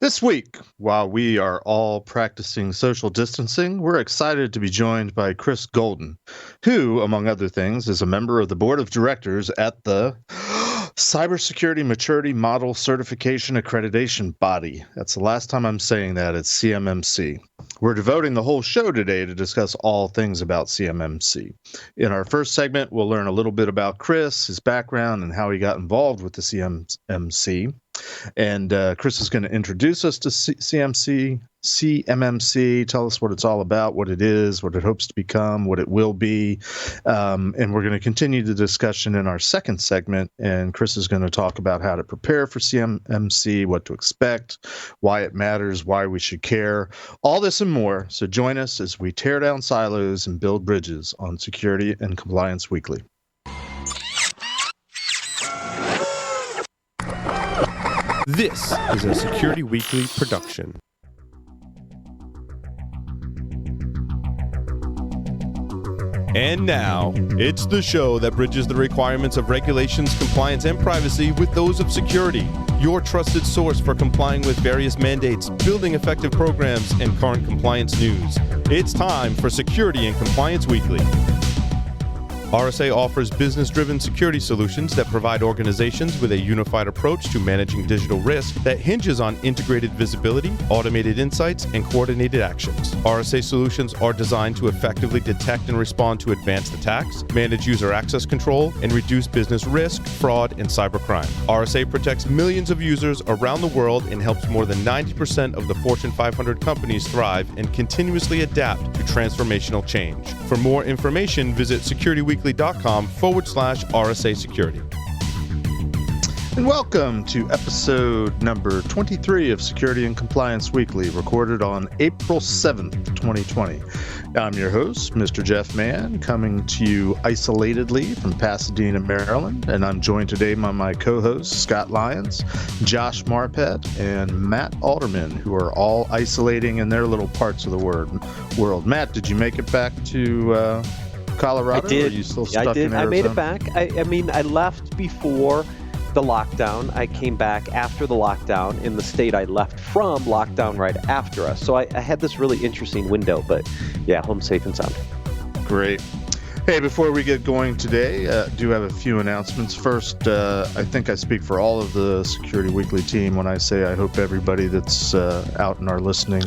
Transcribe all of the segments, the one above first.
This week, while we are all practicing social distancing, we're excited to be joined by Chris Golden, who, among other things, is a member of the board of directors at the Cybersecurity Maturity Model Certification Accreditation Body. That's the last time I'm saying that. It's CMMC. We're devoting the whole show today to discuss all things about CMMC. In our first segment, we'll learn a little bit about Chris, his background, and how he got involved with the CMMC. And Chris is going to introduce us to CMMC, tell us what it's all about, what it is, what it hopes to become, what it will be. And we're going to continue the discussion in our second segment. And Chris is going to talk about how to prepare for CMMC, what to expect, why it matters, why we should care, all this and more. So join us as we tear down silos and build bridges on Security and Compliance Weekly. This is a Security Weekly production. And now, it's the show that bridges the requirements of regulations, compliance, and privacy with those of security. Your trusted source for complying with various mandates, building effective programs, and current compliance news. It's time for Security and Compliance Weekly. RSA offers business-driven security solutions that provide organizations with a unified approach to managing digital risk that hinges on integrated visibility, automated insights, and coordinated actions. RSA solutions are designed to effectively detect and respond to advanced attacks, manage user access control, and reduce business risk, fraud, and cybercrime. RSA protects millions of users around the world and helps more than 90% of the Fortune 500 companies thrive and continuously adapt to transformational change. For more information, visit securityweekly.com/RSA Security. And welcome to episode number 23 of Security and Compliance Weekly, recorded on April 7th, 2020. I'm your host, Mr. Jeff Mann, coming to you isolatedly from Pasadena, Maryland, and I'm joined today by my co-hosts, Scott Lyons, Josh Marpet, and Matt Alderman, who are all isolating in their little parts of the world. Matt, did you make it back to Colorado? I did. Or are you still stuck I did. in Arizona? I made it back. I mean, I left before the lockdown. I came back after the lockdown in the state I left from lockdown right after us. So I had this really interesting window, but yeah, home safe and sound. Great. Hey, before we get going today, do have a few announcements. First, I think I speak for all of the Security Weekly team when I say I hope everybody that's out in our listening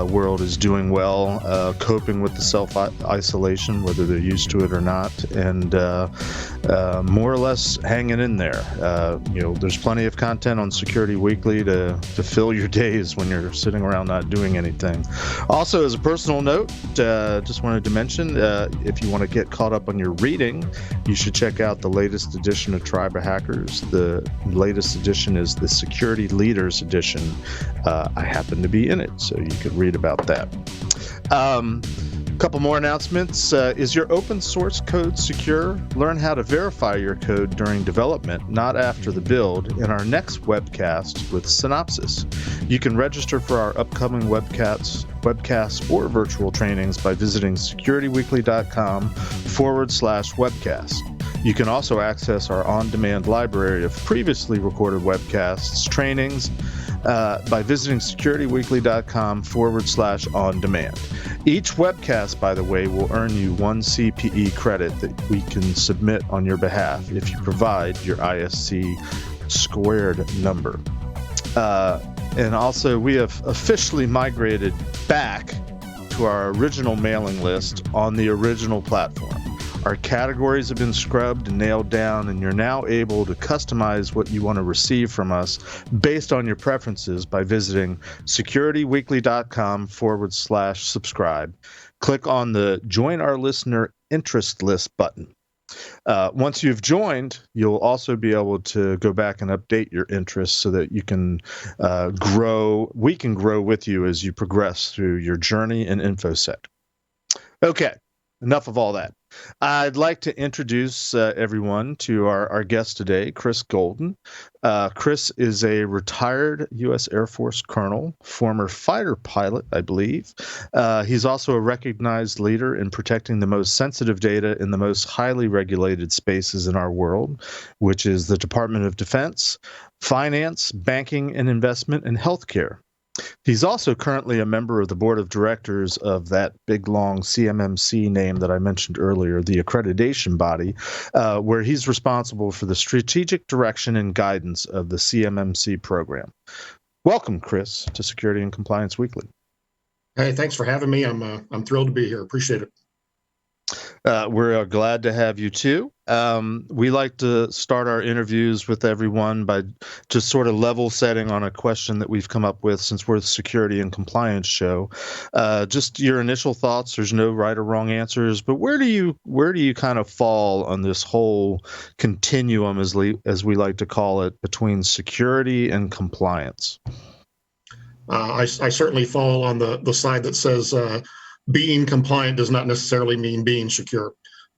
world is doing well, coping with the self-isolation, whether they're used to it or not, and more or less hanging in there. There's plenty of content on Security Weekly to fill your days when you're sitting around not doing anything. Also, as a personal note, just wanted to mention, if you want to get caught up on your reading, you should check out the latest edition of Tribe of Hackers. The latest edition is the Security Leaders edition. I happen to be in it, so you could read about that. Couple more announcements. Is your open source code secure? Learn how to verify your code during development, not after the build, in our next webcast with Synopsys. You can register for our upcoming webcasts or virtual trainings by visiting securityweekly.com/webcast. You can also access our on-demand library of previously recorded webcasts, trainings, by visiting securityweekly.com/on-demand. Each webcast, by the way, will earn you 1 CPE credit that we can submit on your behalf if you provide your ISC squared number. And also, we have officially migrated back to our original mailing list on the original platform. Our categories have been scrubbed and nailed down, and you're now able to customize what you want to receive from us based on your preferences by visiting securityweekly.com/subscribe. Click on the Join Our Listener Interest List button. Once you've joined, you'll also be able to go back and update your interests so that you can grow. We can grow with you as you progress through your journey in InfoSec. Okay. enough of all that. I'd like to introduce everyone to our guest today, Chris Golden. Chris is a retired U.S. Air Force colonel, former fighter pilot, I believe. He's also a recognized leader in protecting the most sensitive data in the most highly regulated spaces in our world, which is the Department of Defense, finance, banking and investment, and healthcare. He's also currently a member of the board of directors of that big, long CMMC name that I mentioned earlier, the Accreditation Body, where he's responsible for the strategic direction and guidance of the CMMC program. Welcome, Chris, to Security and Compliance Weekly. Hey, thanks for having me. I'm thrilled to be here. Appreciate it. We're glad to have you too. We like to start our interviews with everyone by just sort of level setting on a question that we've come up with since we're the Security and Compliance show. Just your initial thoughts. There's no right or wrong answers, but where do you kind of fall on this whole continuum, as we like to call it, between security and compliance? I certainly fall on the side that says being compliant does not necessarily mean being secure.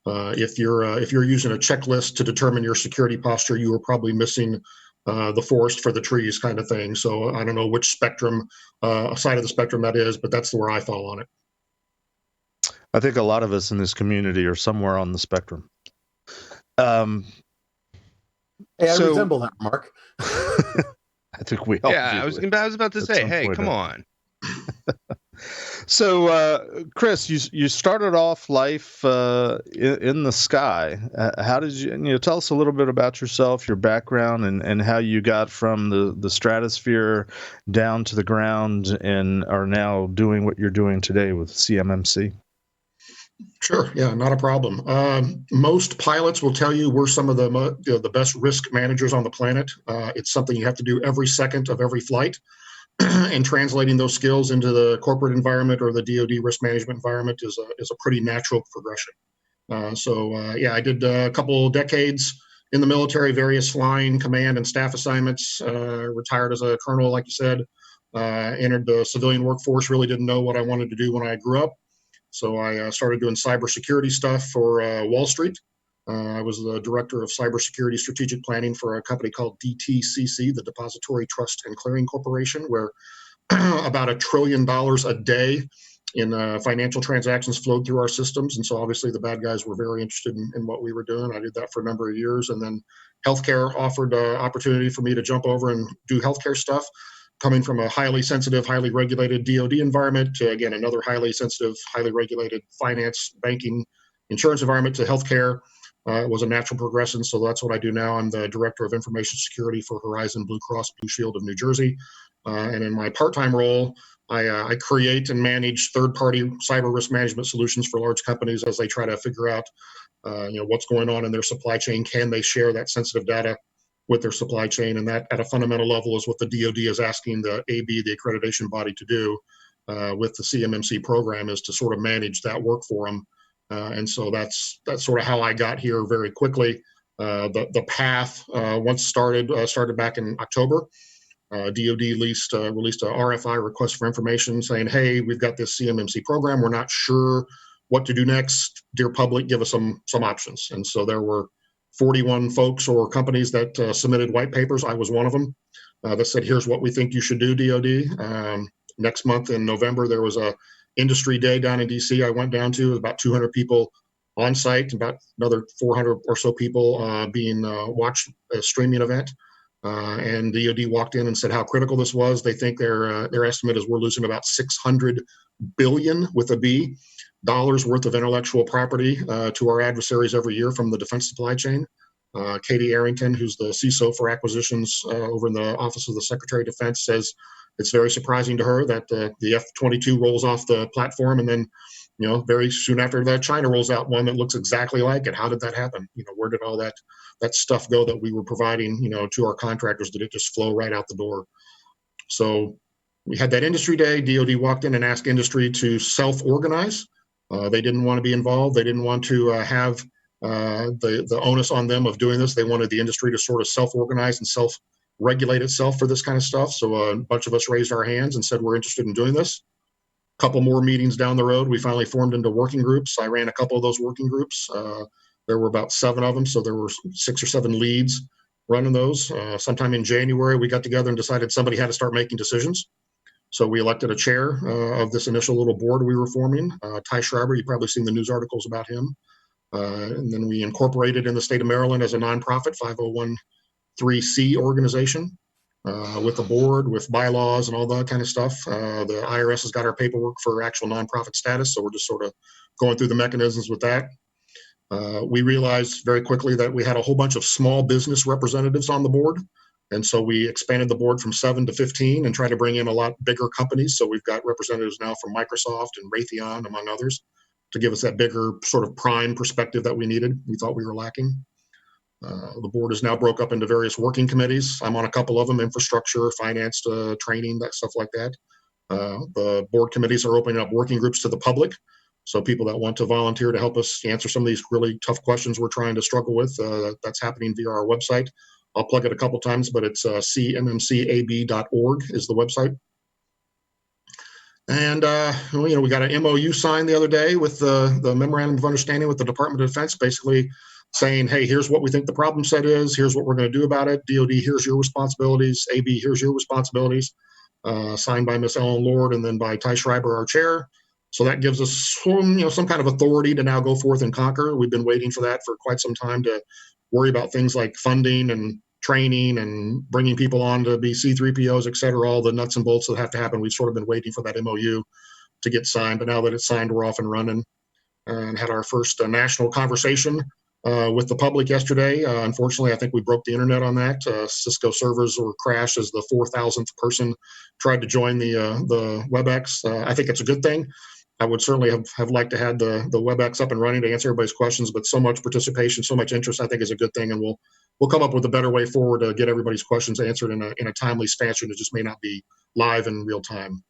If you're using a checklist to determine your security posture, you are probably missing the forest for the trees kind of thing. So I don't know which spectrum, side of the spectrum that is, but that's where I fall on it. I think a lot of us in this community are somewhere on the spectrum. Hey, I resemble that, Mark. I think we all do. I was about to say, hey, come on. So, Chris, you started off life in the sky. How did you tell us a little bit about yourself, your background, and how you got from the stratosphere down to the ground and are now doing what you're doing today with CMMC? Sure. Yeah, not a problem. Most pilots will tell you we're some of the best risk managers on the planet. It's something you have to do every second of every flight. And translating those skills into the corporate environment or the DoD risk management environment is a pretty natural progression. I did a couple decades in the military, various flying, command, and staff assignments. Retired as a colonel, like you said. Entered the civilian workforce. Really didn't know what I wanted to do when I grew up, so I started doing cybersecurity stuff for Wall Street. I was the director of cybersecurity strategic planning for a company called DTCC, the Depository Trust and Clearing Corporation, where about $1 trillion a day in financial transactions flowed through our systems. And so obviously the bad guys were very interested in what we were doing. I did that for a number of years. And then healthcare offered an opportunity for me to jump over and do healthcare stuff, coming from a highly sensitive, highly regulated DoD environment to, again, another highly sensitive, highly regulated finance, banking, insurance environment to healthcare. It was a natural progression, so that's what I do now. I'm the Director of Information Security for Horizon Blue Cross Blue Shield of New Jersey. And in my part-time role, I create and manage third-party cyber risk management solutions for large companies as they try to figure out what's going on in their supply chain. Can they share that sensitive data with their supply chain? And that, at a fundamental level, is what the DoD is asking the AB, the accreditation body, to do with the CMMC program, is to sort of manage that work for them. And so that's sort of how I got here very quickly. The path once started back in October. DoD released a RFI, request for information, saying, hey, we've got this CMMC program. We're not sure what to do next. Dear public, give us some options. And so there were 41 folks or companies that submitted white papers. I was one of them that said, here's what we think you should do, DoD. Next month in November, there was a industry day down in DC. I went down to about 200 people on site, about another 400 or so people being watched a streaming event. And DoD walked in and said how critical this was. They think their estimate is we're losing about $600 billion with a B dollars worth of intellectual property to our adversaries every year from the defense supply chain. Katie Arrington, who's the CISO for acquisitions over in the Office of the Secretary of Defense, says it's very surprising to her that the F22 rolls off the platform, and then, very soon after that, China rolls out one that looks exactly like it. How did that happen? Where did all that stuff go that we were providing, to our contractors? Did it just flow right out the door? So we had that industry day. DoD walked in and asked industry to self-organize. They didn't want to be involved. They didn't want to have the onus on them of doing this. They wanted the industry to sort of self-organize and self-regulate itself for this kind of stuff. So a bunch of us raised our hands and said, we're interested in doing this. couple more meetings down the road, we finally formed into working groups. I ran a couple of those working groups. There were about 7 of them, so there were 6 or 7 leads running those. Sometime in January, we got together and decided somebody had to start making decisions. So we elected a chair of this initial little board we were forming. Ty Schreiber, you've probably seen the news articles about him. And then we incorporated in the state of Maryland as a nonprofit 501(c) organization with the board, with bylaws and all that kind of stuff. The IRS has got our paperwork for actual nonprofit status, so we're just sort of going through the mechanisms with that. We realized very quickly that we had a whole bunch of small business representatives on the board. And so we expanded the board from 7 to 15 and tried to bring in a lot bigger companies. So we've got representatives now from Microsoft and Raytheon, among others, to give us that bigger sort of prime perspective that we needed. We thought we were lacking. The board is now broke up into various working committees. I'm on a couple of them: infrastructure, finance, training, that stuff like that. The board committees are opening up working groups to the public. So people that want to volunteer to help us answer some of these really tough questions we're trying to struggle with, that's happening via our website. I'll plug it a couple times, but it's cmmcab.org is the website. And we got an MOU signed the other day with the Memorandum of Understanding with the Department of Defense, basically saying, hey, here's what we think the problem set is. Here's what we're going to do about it. DOD, here's your responsibilities. AB, here's your responsibilities. Signed by Ms. Ellen Lord and then by Ty Schreiber, our chair. So that gives us some kind of authority to now go forth and conquer. We've been waiting for that for quite some time to worry about things like funding and training and bringing people on to be C3POs, et cetera, all the nuts and bolts that have to happen. We've sort of been waiting for that MOU to get signed, but now that it's signed, we're off and running. And had our first national conversation with the public yesterday. Unfortunately, I think we broke the internet on that. Cisco servers were crashed as the 4,000th person tried to join the WebEx. I think it's a good thing. I would certainly have liked to have the WebEx up and running to answer everybody's questions, but so much participation, so much interest, I think is a good thing, and we'll come up with a better way forward to get everybody's questions answered in a timely fashion. It just may not be live in real time.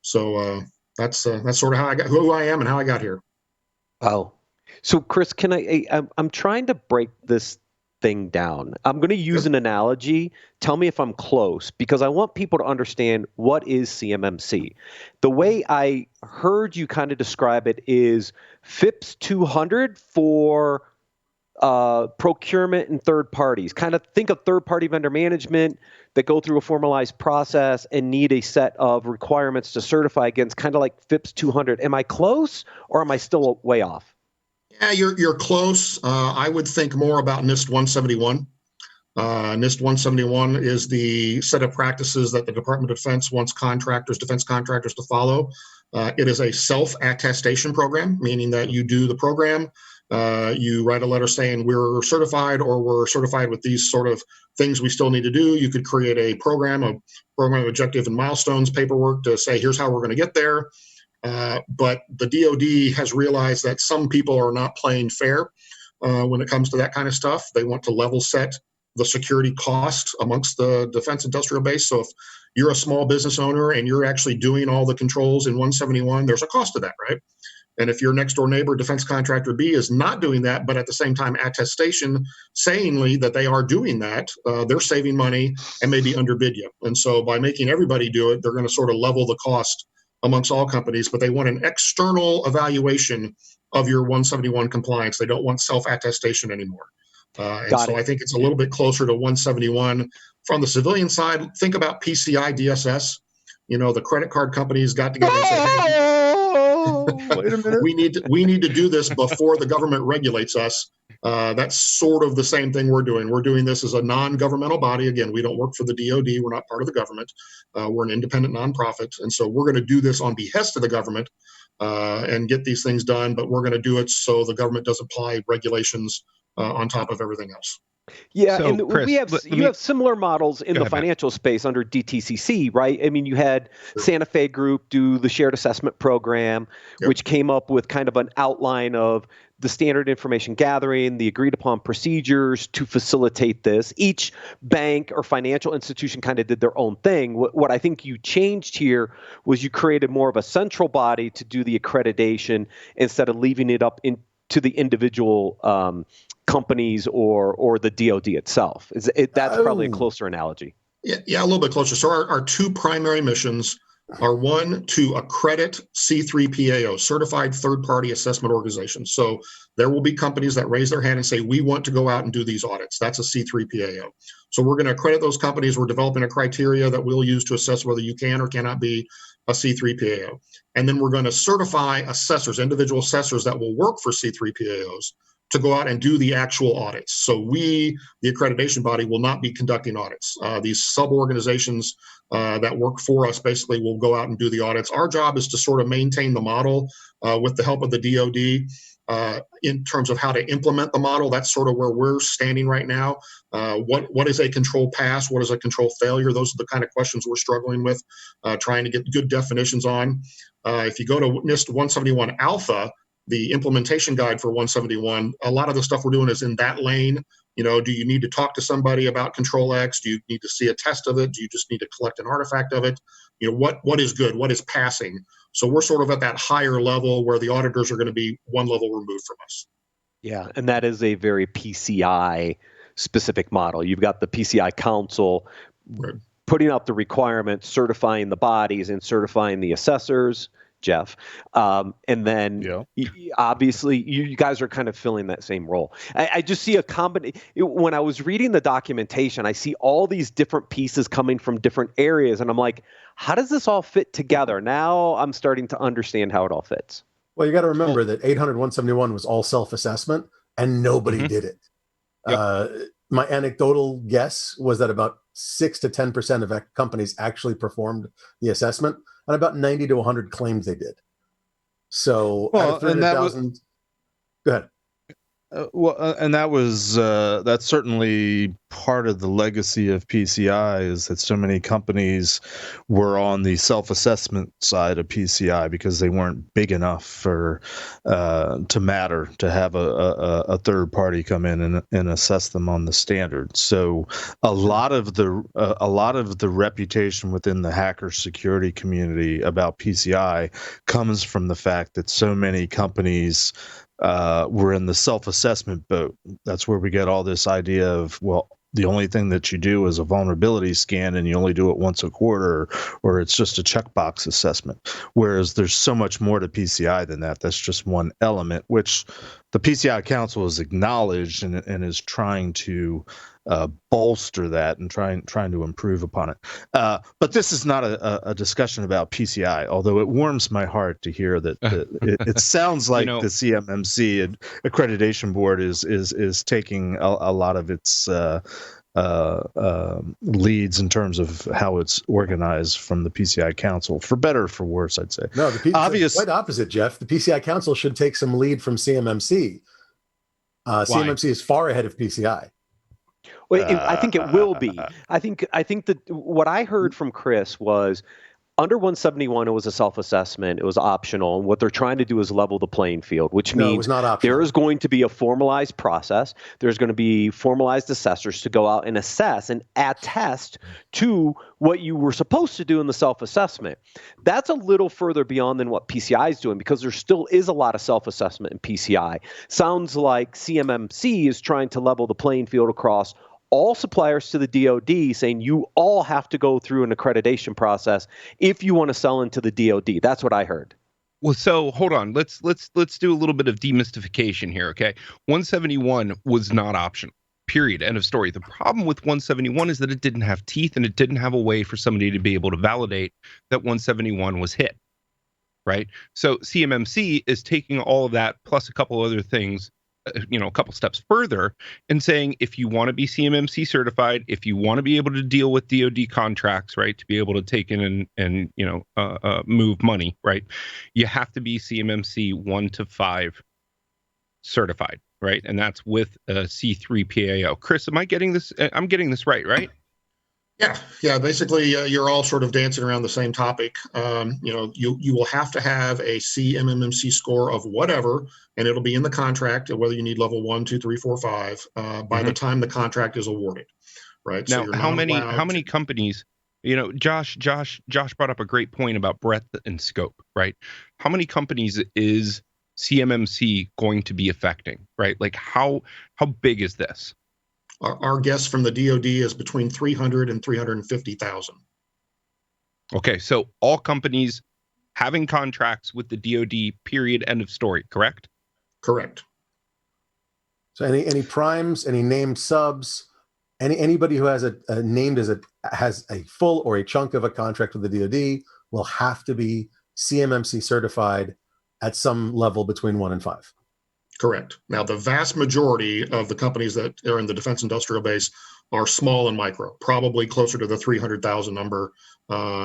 So that's sort of who I am and how I got here. Wow. So Chris, I'm trying to break this thing down. I'm going to use an analogy. Tell me if I'm close, because I want people to understand what is CMMC. The way I heard you kind of describe it is FIPS 200 for procurement and third parties. Kind of think of third-party vendor management that go through a formalized process and need a set of requirements to certify against, kind of like FIPS 200. Am I close, or am I still way off? Yeah, you're close. I would think more about NIST 171. NIST 171 is the set of practices that the Department of Defense wants defense contractors to follow. It is a self-attestation program, meaning that you do the program, you write a letter saying we're certified, or we're certified with these sort of things we still need to do. You could create a program objective and milestones paperwork to say, here's how we're going to get there. But the DOD has realized that some people are not playing fair when it comes to that kind of stuff. They want to level set the security cost amongst the defense industrial base. So if you're a small business owner and you're actually doing all the controls in 171, there's a cost to that, right? And if your next door neighbor, defense contractor B, is not doing that, but at the same time attestation sayingly that they are doing that, they're saving money and maybe underbid you. And so by making everybody do it, they're going to sort of level the cost amongst all companies, but they want an external evaluation of your 171 compliance. They don't want self-attestation anymore. I think it's a little bit closer to 171. From the civilian side, think about PCI DSS. The credit card companies got together and said, hey, wait a minute. we need to do this before the government regulates us. That's sort of the same thing we're doing. We're doing this as a non-governmental body. Again, we don't work for the DOD. We're not part of the government. We're an independent nonprofit. And so we're going to do this on behest of the government and get these things done. But we're going to do it so the government doesn't apply regulations on top of everything else. Yeah, so, and Chris, you have similar models in the financial space under DTCC, right? I mean, you had Santa Fe Group do the shared assessment program, which came up with kind of an outline of the standard information gathering, the agreed upon procedures to facilitate this. Each bank or financial institution kind of did their own thing. What I think you changed here was you created more of a central body to do the accreditation instead of leaving it up to the individual companies or the DOD itself. That's probably a closer analogy. Yeah, a little bit closer. So our two primary missions are one, to accredit C3PAO, Certified Third-Party Assessment Organizations. So there will be companies that raise their hand and say, we want to go out and do these audits. That's a C3PAO. So we're going to accredit those companies. We're developing a criteria that we'll use to assess whether you can or cannot be a C3PAO. And then we're going to certify assessors, individual assessors that will work for C3PAOs to go out and do the actual audits. So we, the accreditation body, will not be conducting audits. These sub-organizations that work for us basically will go out and do the audits. Our job is to sort of maintain the model with the help of the DoD in terms of how to implement the model. That's sort of where we're standing right now. What is a control pass? What is a control failure? Those are the kind of questions we're struggling with, trying to get good definitions on. If you go to NIST 171 Alpha, the implementation guide for 171, a lot of the stuff we're doing is in that lane. You know, do you need to talk to somebody about Control X? Do you need to see a test of it? Do you just need to collect an artifact of it? You know, what is good? What is passing? So we're sort of at that higher level where the auditors are going to be one level removed from us. Yeah, and that is a very PCI specific model. You've got the PCI Council putting out the requirements, certifying the bodies and certifying the assessors, Jeff. And then obviously you guys are kind of filling that same role. I just see a combination. When I was reading the documentation, I see all these different pieces coming from different areas. And I'm like, how does this all fit together? Now I'm starting to understand how it all fits. Well, you got to remember that 800-171 was all self-assessment and nobody did it. My anecdotal guess was that about 6 to 10% of companies actually performed the assessment, and about 90 to 100 claimed they did. So out of 300,000, go ahead. And that was that's certainly part of the legacy of PCI, is that so many companies were on the self-assessment side of PCI because they weren't big enough for to matter to have a third party come in and assess them on the standard. So a lot of the reputation within the hacker security community about PCI comes from the fact that so many companies we're in the self-assessment boat. That's where we get all this idea of, well, the only thing that you do is a vulnerability scan and you only do it once a quarter, or it's just a checkbox assessment. Whereas there's so much more to PCI than that. That's just one element, which the PCI Council has acknowledged and is trying to bolster that and trying to improve upon it. But this is not a discussion about PCI, although it warms my heart to hear that it sounds like the CMMC Accreditation Board is taking a lot of its leads in terms of how it's organized from the PCI Council, for better or for worse, I'd say. No, quite opposite, Jeff. The PCI Council should take some lead from CMMC. CMMC is far ahead of PCI. Well, I think it will be. I think that what I heard from Chris was, under 171, it was a self-assessment. It was optional. And what they're trying to do is level the playing field, which means there is going to be a formalized process. There's going to be formalized assessors to go out and assess and attest to what you were supposed to do in the self-assessment. That's a little further beyond than what PCI is doing, because there still is a lot of self-assessment in PCI. Sounds like CMMC is trying to level the playing field across all suppliers to the DoD, saying you all have to go through an accreditation process if you want to sell into the DoD. That's what I heard. Well, so hold on. Let's do a little bit of demystification here, okay? 171 was not optional. Period. End of story. The problem with 171 is that it didn't have teeth, and it didn't have a way for somebody to be able to validate that 171 was hit. Right? So CMMC is taking all of that plus a couple other things, a couple steps further, and saying, if you want to be CMMC certified, if you want to be able to deal with DoD contracts, right, to be able to take in and move money, right, you have to be CMMC 1 to 5 certified, right, and that's with a C3 PAO. Chris, am I getting this? I'm getting this right? Yeah. Basically, you're all sort of dancing around the same topic. You will have to have a CMMC score of whatever, and it'll be in the contract, whether you need level 1, 2, 3, 4, 5 by the time the contract is awarded. Right. Now, so how many companies? Josh brought up a great point about breadth and scope. Right. How many companies is CMMC going to be affecting? Right. Like how big is this? Our guess from the DoD is between 300 and 350,000. Okay, so all companies having contracts with the DoD, period, end of story, correct? Correct. So any primes, any named subs, anybody who has has a full or a chunk of a contract with the DoD will have to be CMMC certified at some level between 1 and 5. Correct. Now, the vast majority of the companies that are in the defense industrial base are small and micro, probably closer to the 300,000 number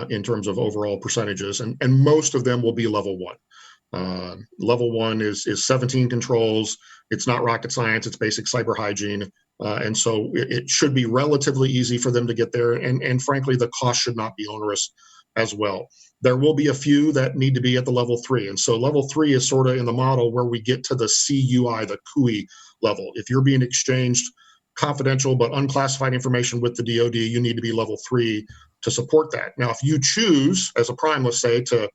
in terms of overall percentages, and most of them will be level 1. Level 1 is 17 controls. It's not rocket science. It's basic cyber hygiene. And so it should be relatively easy for them to get there. And frankly, the cost should not be onerous as well. There will be a few that need to be at the level 3. And so level 3 is sort of in the model where we get to the CUI, the CUI level. If you're being exchanged confidential but unclassified information with the DoD, you need to be level 3 to support that. Now, if you choose, as a prime, let's say, to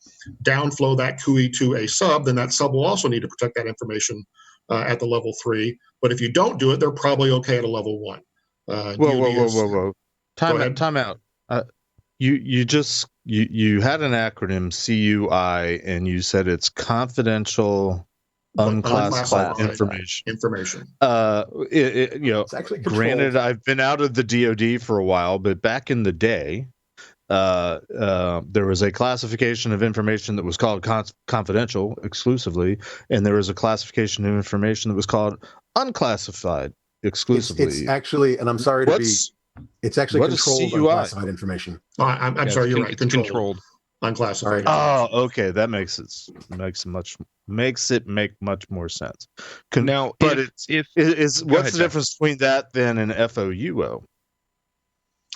downflow that CUI to a sub, then that sub will also need to protect that information at the level 3. But if you don't do it, they're probably okay at a level 1. Whoa. Time out. You had an acronym CUI, and you said it's confidential, unclassified information. It's actually controlled. Granted, I've been out of the DoD for a while, but back in the day, there was a classification of information that was called confidential exclusively, and there was a classification of information that was called unclassified exclusively. It's actually, and I'm sorry to be, it's actually controlled unclassified information. I'm sorry, you're right. Controlled. Unclassified. Oh, okay, that makes it make much more sense. Now, but what's the difference between that then and FOUO?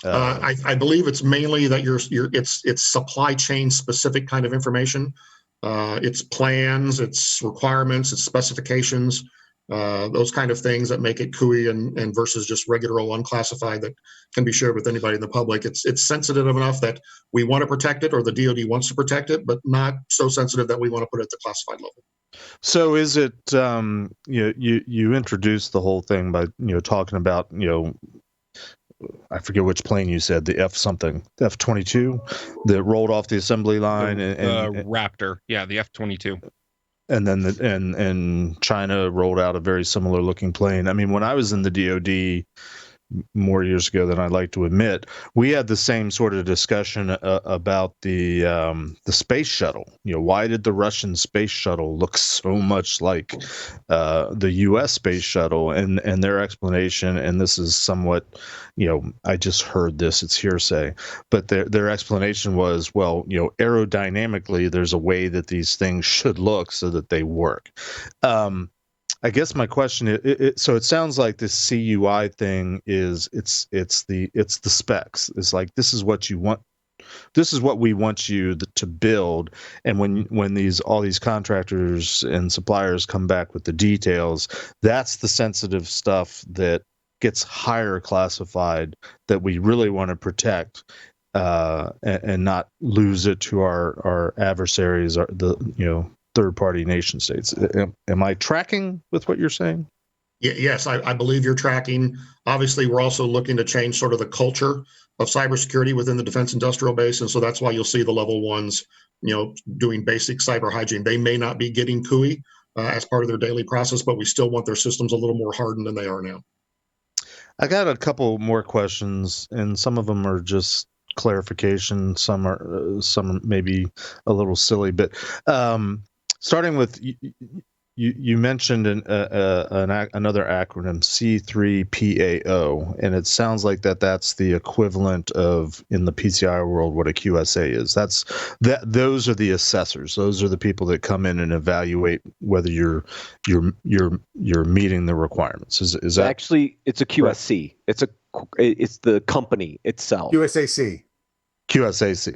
I believe it's mainly that it's supply chain specific kind of information. It's plans, it's requirements, it's specifications, those kind of things that make it CUI and versus just regular old unclassified that can be shared with anybody in the public. It's sensitive enough that we want to protect it, or the DoD wants to protect it, but not so sensitive that we want to put it at the classified level. So is it you introduced the whole thing by talking about I forget which plane you said, the F22 that rolled off the assembly line, and Raptor, yeah, the F22. And then and China rolled out a very similar looking plane. I mean, when I was in the DoD more years ago than I'd like to admit, we had the same sort of discussion about the space shuttle. Why did the Russian space shuttle look so much like the U.S. space shuttle? And their explanation, and this is somewhat, I just heard this, it's hearsay, but their explanation was, well, aerodynamically, there's a way that these things should look so that they work. I guess my question is, so it sounds like this CUI thing is it's the specs. It's like, this is what you want. This is what we want you to build. And when all these contractors and suppliers come back with the details, that's the sensitive stuff that gets higher classified that we really want to protect and not lose it to our adversaries, third-party nation states. Am I tracking with what you're saying? Yes, I believe you're tracking. Obviously, we're also looking to change sort of the culture of cybersecurity within the defense industrial base, and so that's why you'll see the level 1s, doing basic cyber hygiene. They may not be getting CUI as part of their daily process, but we still want their systems a little more hardened than they are now. I got a couple more questions, and some of them are just clarification. Some are maybe a little silly, but starting with, you mentioned another acronym, C3PAO, and it sounds like that's the equivalent of, in the PCI world, what a QSA is. Those are the assessors. Those are the people that come in and evaluate whether you're meeting the requirements. Is that actually? It's a QSC. It's the company itself. QSAC.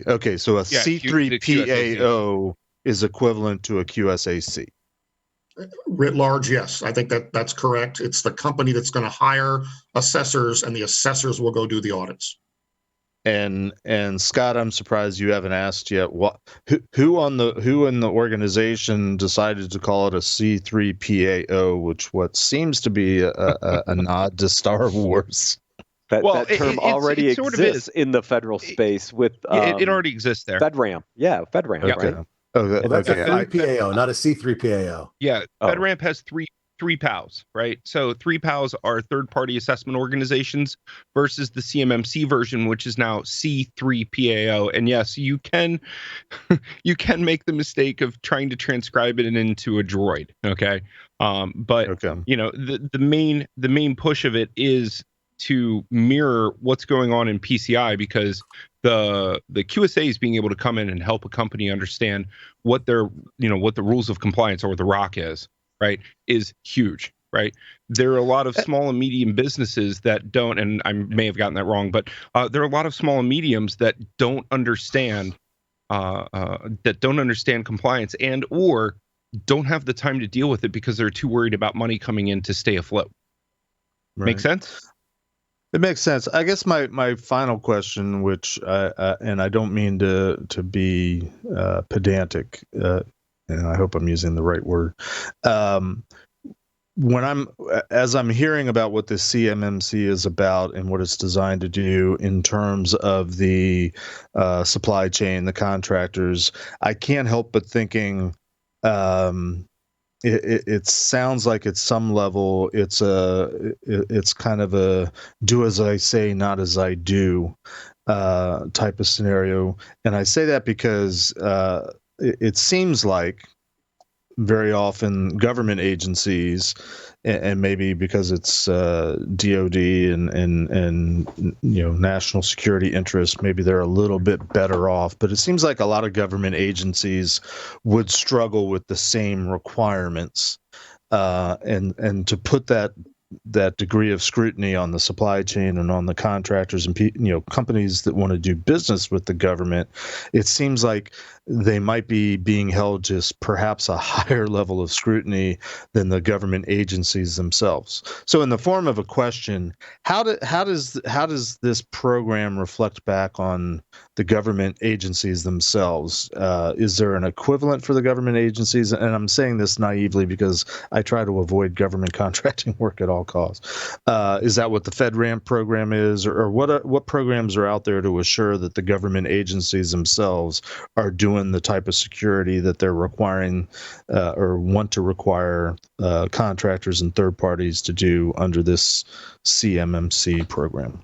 Okay, so a C3PAO is equivalent to a QSAC. Writ large, yes. I think that's correct. It's the company that's going to hire assessors, and the assessors will go do the audits. And Scott, I'm surprised you haven't asked yet. Who in the organization decided to call it a C3PAO, what seems to be a nod to Star Wars? That term already it sort of exists in the federal space with it already exists there. FedRAMP. Yeah, FedRAMP, Yep. right? Well, that's okay. a 3PAO, not a C3PAO. Yeah, Oh. FedRAMP has three PAOs, right? So 3 PAOs are third-party assessment organizations versus the CMMC version, which is now C3PAO. And yes, you can you can make the mistake of trying to transcribe it into a droid. Okay, but Okay. you know the main push of it is to mirror what's going on in PCI, because the QSAs being able to come in and help a company understand what their what the rules of compliance or what the ROC is, right, is huge, right? There are a lot of small and medium businesses that don't, and I may have gotten that wrong, but there are a lot of small and mediums that don't understand compliance and or don't have the time to deal with it because they're too worried about money coming in to stay afloat. Right. Make sense? It makes sense. I guess my final question, which and I don't mean to be pedantic, and I hope I'm using the right word. As I'm hearing about what the CMMC is about and what it's designed to do in terms of the supply chain, the contractors, I can't help but thinking. It sounds like at some level it's kind of a do as I say, not as I do type of scenario. And I say that because it seems like very often government agencies, and maybe because it's DOD and national security interests, maybe they're a little bit better off. But it seems like a lot of government agencies would struggle with the same requirements, and to put that degree of scrutiny on the supply chain and on the contractors and companies that want to do business with the government, it seems like they might be being held to perhaps a higher level of scrutiny than the government agencies themselves. So in the form of a question, how does this program reflect back on the government agencies themselves? Is there an equivalent for the government agencies? And I'm saying this naively because I try to avoid government contracting work at all costs. Is that what the FedRAMP program is, or what programs are out there to assure that the government agencies themselves are doing the type of security that they're requiring or want to require contractors and third parties to do under this CMMC program?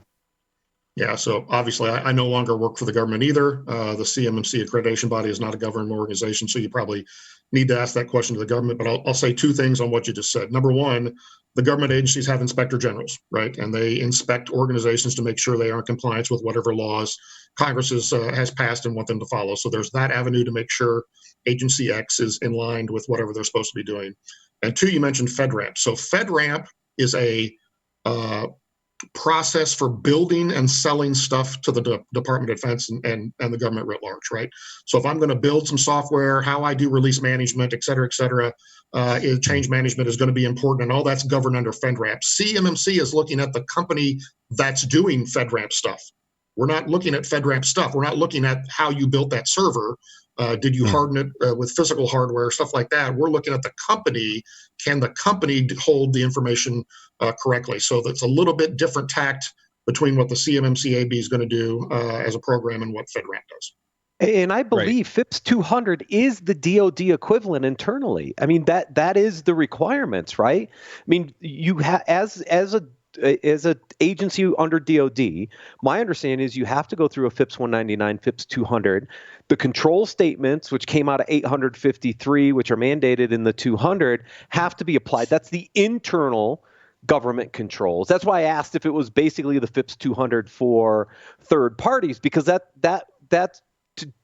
Yeah, so obviously I no longer work for the government either. The CMMC Accreditation Body is not a government organization, so you probably need to ask that question to the government. But I'll say two things on what you just said. Number one, the government agencies have inspector generals, right? And they inspect organizations to make sure they are in compliance with whatever laws Congress has passed and want them to follow. So there's that avenue to make sure Agency X is in line with whatever they're supposed to be doing. And two, you mentioned FedRAMP. So FedRAMP is a process for building and selling stuff to the Department of Defense and the government writ large, right? So if I'm going to build some software, how I do release management, et cetera, change management is going to be important, and all that's governed under FedRAMP. CMMC is looking at the company that's doing FedRAMP stuff. We're not looking at FedRAMP stuff. We're not looking at how you built that server. Did you harden it with physical hardware, stuff like that? We're looking at the company. Can the company hold the information correctly? So that's a little bit different tact between what the CMMC AB is going to do as a program and what FedRAMP does. And I believe FIPS 200 is the DoD equivalent internally. I mean, that is the requirements, right? I mean, you have as an agency under DoD, my understanding is you have to go through a FIPS 199, FIPS 200. The control statements, which came out of 853, which are mandated in the 200, have to be applied. That's the internal government controls. That's why I asked if it was basically the FIPS 200 for third parties, because that's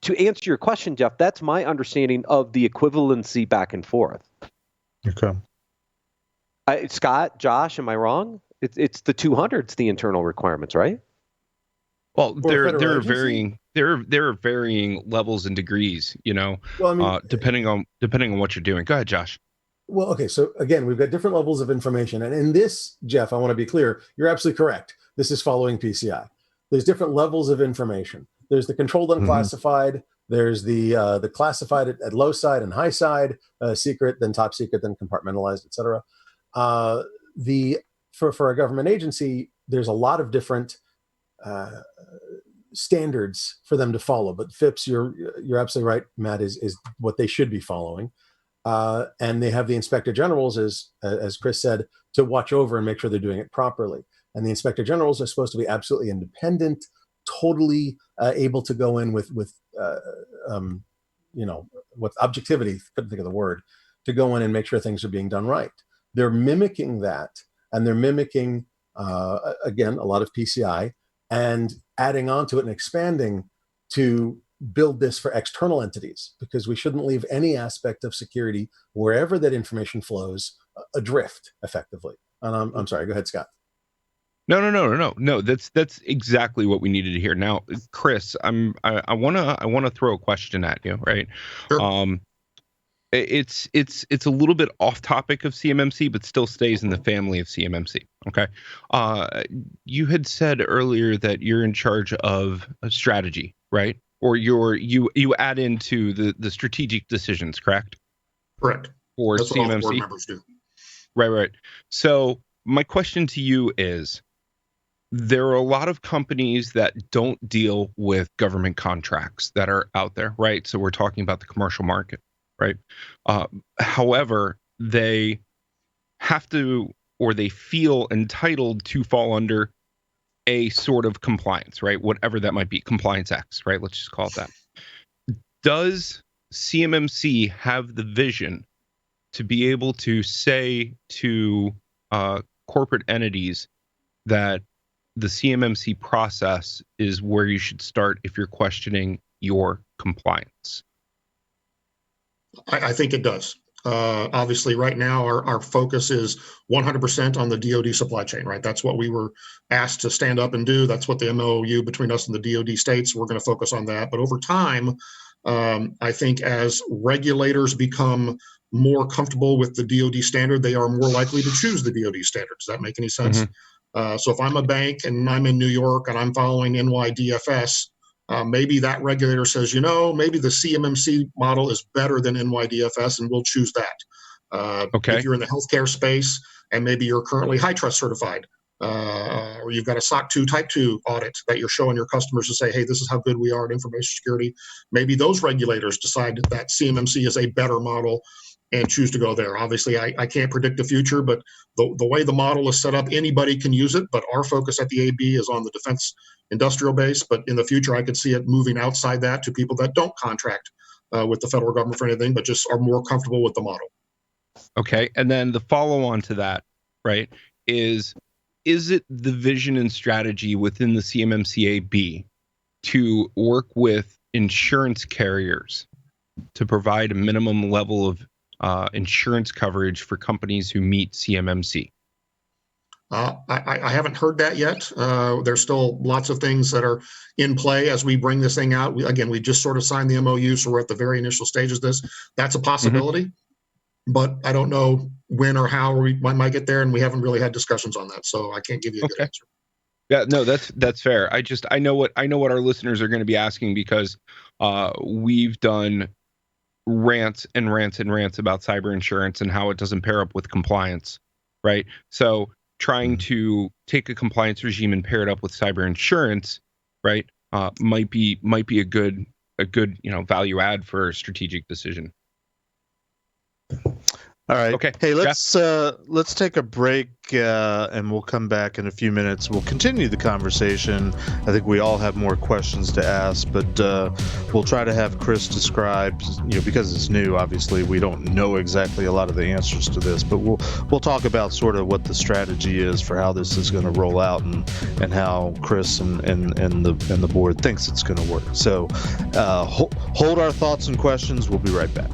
to answer your question, Jeff, that's my understanding of the equivalency back and forth. Okay. Scott, Josh, am I wrong? It's the 200's the internal requirements, right? Well, there are varying levels and degrees, Well, I mean, depending on what you're doing. Go ahead, Josh. Well, okay. So again, we've got different levels of information, and in this, Jeff, I want to be clear. You're absolutely correct. This is following PCI. There's different levels of information. There's the controlled unclassified. There's the classified at low side and high side, secret, then top secret, then compartmentalized, et cetera. For a government agency, there's a lot of different standards for them to follow. But FIPS, you're absolutely right, Matt, is what they should be following. And they have the inspector generals, as Chris said, to watch over and make sure they're doing it properly. And the inspector generals are supposed to be absolutely independent, totally able to go in with objectivity, couldn't think of the word, to go in and make sure things are being done right. They're mimicking that, and they're mimicking, again, a lot of PCI, and adding on to it and expanding to build this for external entities, because we shouldn't leave any aspect of security, wherever that information flows, adrift effectively. And I'm sorry, go ahead, Scott. No. That's exactly what we needed to hear. Now, Chris, I wanna throw a question at you, right? Sure. It's a little bit off topic of CMMC, but still stays in the family of CMMC. Okay. You had said earlier that you're in charge of a strategy, right? Or you add into the strategic decisions, correct? Correct. For That's CMMC. what all the board members do. Right. So my question to you is, there are a lot of companies that don't deal with government contracts that are out there, right? So we're talking about the commercial market, right? However, they have to, or they feel entitled to fall under a sort of compliance, right? Whatever that might be, Compliance X, right? Let's just call it that. Does CMMC have the vision to be able to say to corporate entities that the CMMC process is where you should start if you're questioning your compliance? I think it does. Obviously, right now, our focus is 100% on the DoD supply chain, right? That's what we were asked to stand up and do. That's what the MOU between us and the DoD states. We're going to focus on that. But over time, I think as regulators become more comfortable with the DoD standard, they are more likely to choose the DoD standard. Does that make any sense? Mm-hmm. So if I'm a bank and I'm in New York and I'm following NYDFS, maybe that regulator says, maybe the CMMC model is better than NYDFS, and we'll choose that. Okay. If you're in the healthcare space and maybe you're currently high trust certified, or you've got a SOC 2 Type 2 audit that you're showing your customers to say, hey, this is how good we are at information security, maybe those regulators decide that CMMC is a better model and choose to go there. Obviously, I can't predict the future, but the way the model is set up, anybody can use it. But our focus at the AB is on the defense industrial base. But in the future, I could see it moving outside that to people that don't contract with the federal government for anything, but just are more comfortable with the model. Okay. And then the follow-on to that, right, is it the vision and strategy within the CMMC AB to work with insurance carriers to provide a minimum level of insurance coverage for companies who meet CMMC? I haven't heard that yet. There's still lots of things that are in play as we bring this thing out. We just sort of signed the MOU, so we're at the very initial stages of this. That's a possibility, but I don't know when or how we might get there, and we haven't really had discussions on that, so I can't give you a good answer. Yeah, no, that's fair. I know what our listeners are going to be asking, because we've done rants and rants and rants about cyber insurance and how it doesn't pair up with compliance, right? So trying to take a compliance regime and pair it up with cyber insurance, right, might be a good value add for a strategic decision. All right. Okay. Hey, let's take a break, and we'll come back in a few minutes. We'll continue the conversation. I think we all have more questions to ask, but we'll try to have Chris describe, because it's new. Obviously, we don't know exactly a lot of the answers to this, but we'll talk about sort of what the strategy is for how this is going to roll out, and how Chris and the board thinks it's going to work. So hold our thoughts and questions. We'll be right back.